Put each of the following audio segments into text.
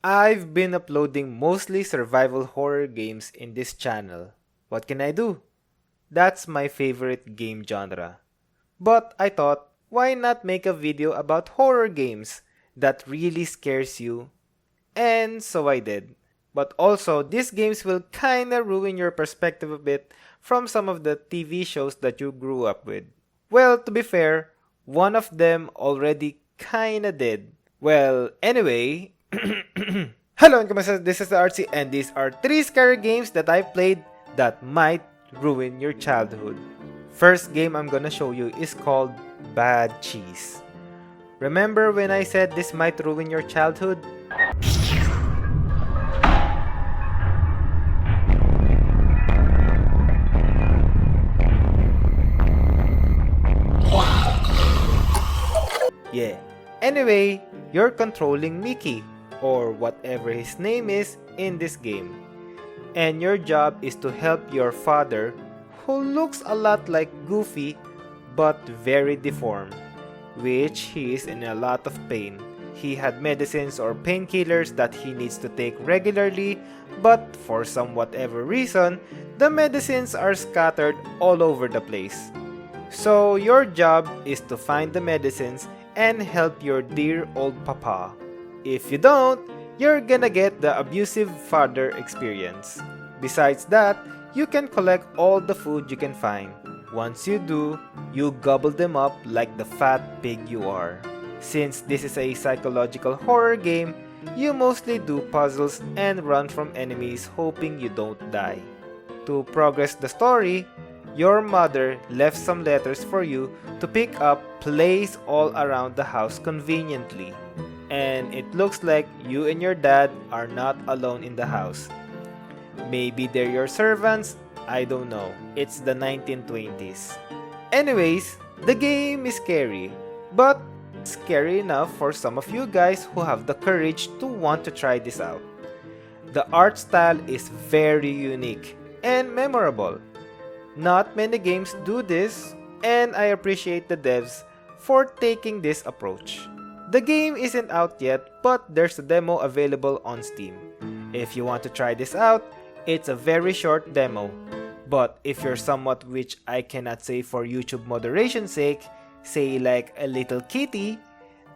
I've been uploading mostly survival horror games in this channel. What can I do? That's my favorite game genre. But I thought, why not make a video about horror games that really scares you? And so I did. But also, these games will kinda ruin your perspective a bit from some of the TV shows that you grew up with. Well, to be fair, one of them already kinda did. Well, anyway, hello and kamusta? This is Artsi and these are 3 scary games that I played that might ruin your childhood. First game I'm gonna show you is called Bad Cheese. Remember when I said this might ruin your childhood? Yeah. Anyway, you're controlling Mickey, or whatever his name is in this game. And your job is to help your father, who looks a lot like Goofy but very deformed, which he is in a lot of pain. He had medicines or painkillers that he needs to take regularly, but for some whatever reason, the medicines are scattered all over the place. So your job is to find the medicines and help your dear old papa. If you don't, you're gonna get the abusive father experience. Besides that, you can collect all the food you can find. Once you do, you gobble them up like the fat pig you are. Since this is a psychological horror game, you mostly do puzzles and run from enemies hoping you don't die. To progress the story, your mother left some letters for you to pick up placed all around the house conveniently. And it looks like you and your dad are not alone in the house. Maybe they're your servants, I don't know. It's the 1920s. Anyways, the game is scary, but scary enough for some of you guys who have the courage to want to try this out. The art style is very unique and memorable. Not many games do this, and I appreciate the devs for taking this approach. The game isn't out yet, but there's a demo available on Steam. If you want to try this out, it's a very short demo. But if you're somewhat, which I cannot say for YouTube moderation's sake, say like a little kitty,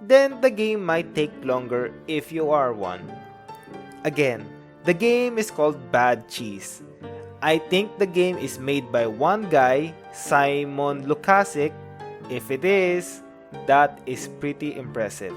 then the game might take longer if you are one. Again, the game is called Bad Cheese. I think the game is made by one guy, Simon Lukasic. If it is, that is pretty impressive.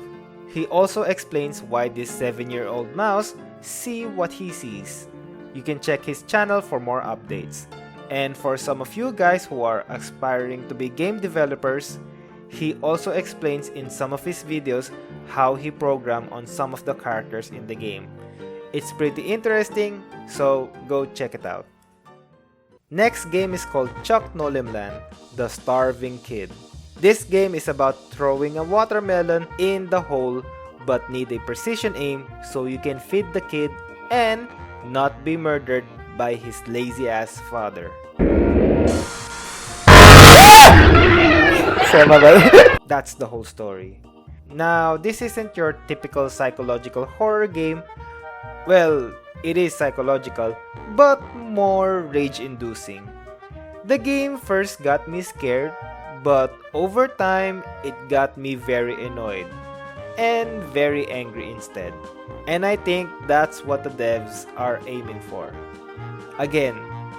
He also explains why this 7-year-old mouse see what he sees. You can check his channel for more updates. And for some of you guys who are aspiring to be game developers, he also explains in some of his videos how he programmed on some of the characters in the game. It's pretty interesting, so go check it out. Next game is called Nolemland, the Starving Kid. This game is about throwing a watermelon in the hole but need a precision aim so you can feed the kid and not be murdered by his lazy ass father. That's the whole story. Now, this isn't your typical psychological horror game. Well, it is psychological, but more rage-inducing. The game first got me scared, but over time, it got me very annoyed and very angry instead. And I think that's what the devs are aiming for. Again,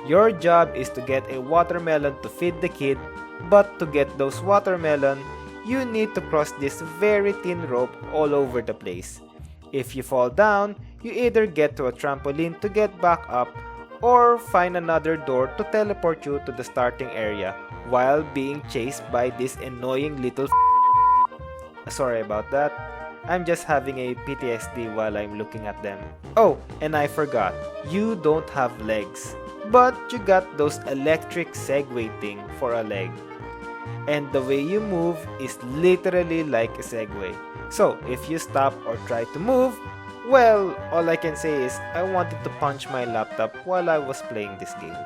your job is to get a watermelon to feed the kid, but to get those watermelon, you need to cross this very thin rope all over the place. If you fall down, you either get to a trampoline to get back up or find another door to teleport you to the starting area while being chased by this annoying little Sorry about that. I'm just having a PTSD while I'm looking at them. Oh, and I forgot. You don't have legs, but you got those electric Segway thing for a leg. And the way you move is literally like a Segway. So if you stop or try to move, well, all I can say is I wanted to punch my laptop while I was playing this game.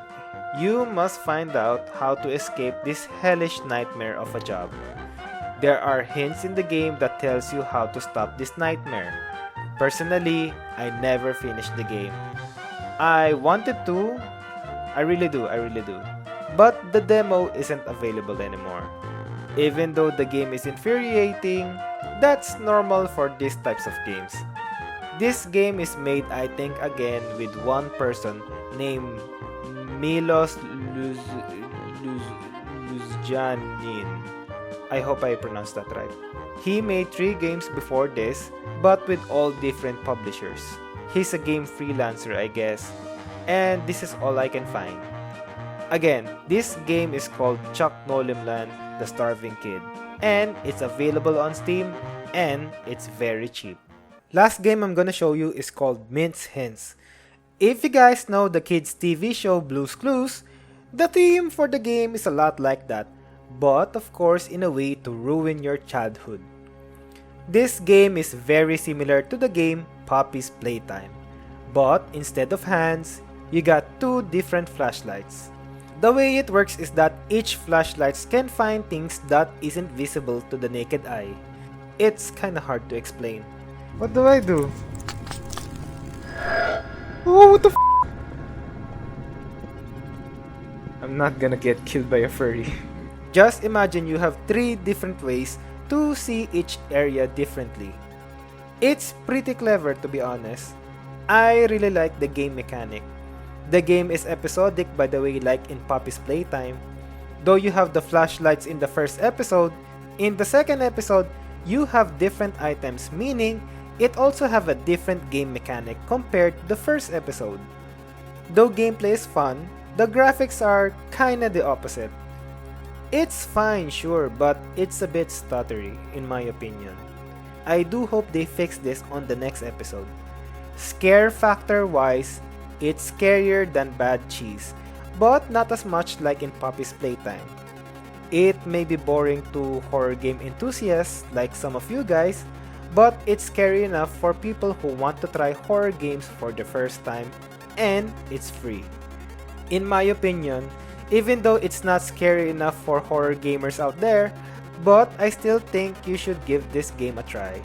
You must find out how to escape this hellish nightmare of a job. There are hints in the game that tells you how to stop this nightmare. Personally, I never finished the game. I wanted to, I really do. But the demo isn't available anymore. Even though the game is infuriating, that's normal for these types of games. This game is made, I think, again with one person named Milos Luzjanin. I hope I pronounced that right. He made 3 games before this, but with all different publishers. He's a game freelancer, I guess, and this is all I can find. Again, this game is called Chuck Nolemland, The Starving Kid, and it's available on Steam, and it's very cheap. Last game I'm gonna show you is called Mince Hints. If you guys know the kids' TV show Blue's Clues, the theme for the game is a lot like that, but of course in a way to ruin your childhood. This game is very similar to the game Poppy's Playtime, but instead of hands, you got 2 different flashlights. The way it works is that each flashlight can find things that isn't visible to the naked eye. It's kinda hard to explain. What do I do? Oh, what the f***? I'm not gonna get killed by a furry. Just imagine you have 3 different ways to see each area differently. It's pretty clever, to be honest. I really like the game mechanic. The game is episodic, by the way, like in Poppy's Playtime. Though you have the flashlights in the first episode, in the second episode, you have different items, meaning it also have a different game mechanic compared to the first episode. Though gameplay is fun, the graphics are kinda the opposite. It's fine, sure, but it's a bit stuttery, in my opinion. I do hope they fix this on the next episode. Scare factor wise, it's scarier than bad cheese, but not as much like in Poppy's Playtime. It may be boring to horror game enthusiasts like some of you guys, but it's scary enough for people who want to try horror games for the first time, and it's free. In my opinion, even though it's not scary enough for horror gamers out there, but I still think you should give this game a try.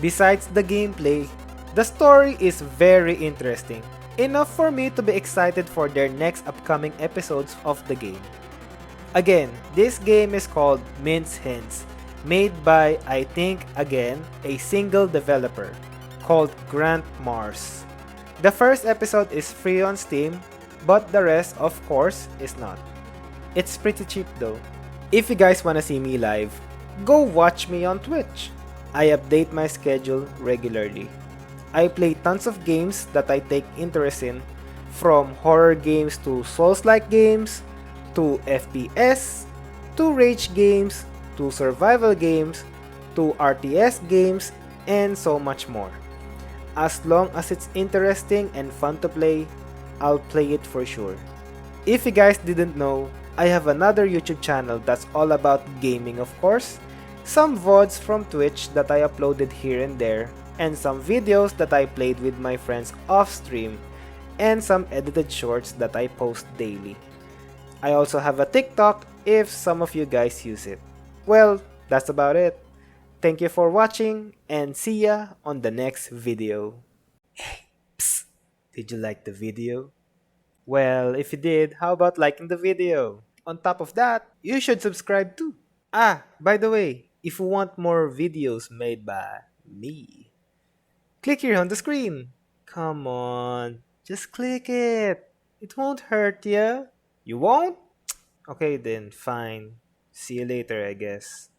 Besides the gameplay, the story is very interesting, enough for me to be excited for their next upcoming episodes of the game. Again, this game is called Mince Hints, made by, I think, again, a single developer called Grant Mars. The first episode is free on Steam, but the rest, of course, is not. It's pretty cheap though. If you guys wanna see me live, go watch me on Twitch. I update my schedule regularly. I play tons of games that I take interest in, from horror games to Souls-like games, to FPS, to rage games, to survival games, to RTS games, and so much more. As long as it's interesting and fun to play, I'll play it for sure. If you guys didn't know, I have another YouTube channel that's all about gaming, of course, some vods from Twitch that I uploaded here and there, and some videos that I played with my friends off stream, and some edited shorts that I post daily. I also have a TikTok if some of you guys use it. Well, that's about it. Thank you for watching, and see ya on the next video. Hey, psst, did you like the video? Well, if you did, how about liking the video? On top of that, you should subscribe too. Ah, by the way, if you want more videos made by me, click here on the screen. Come on, just click it. It won't hurt ya. You won't? Okay then, fine. See you later, I guess.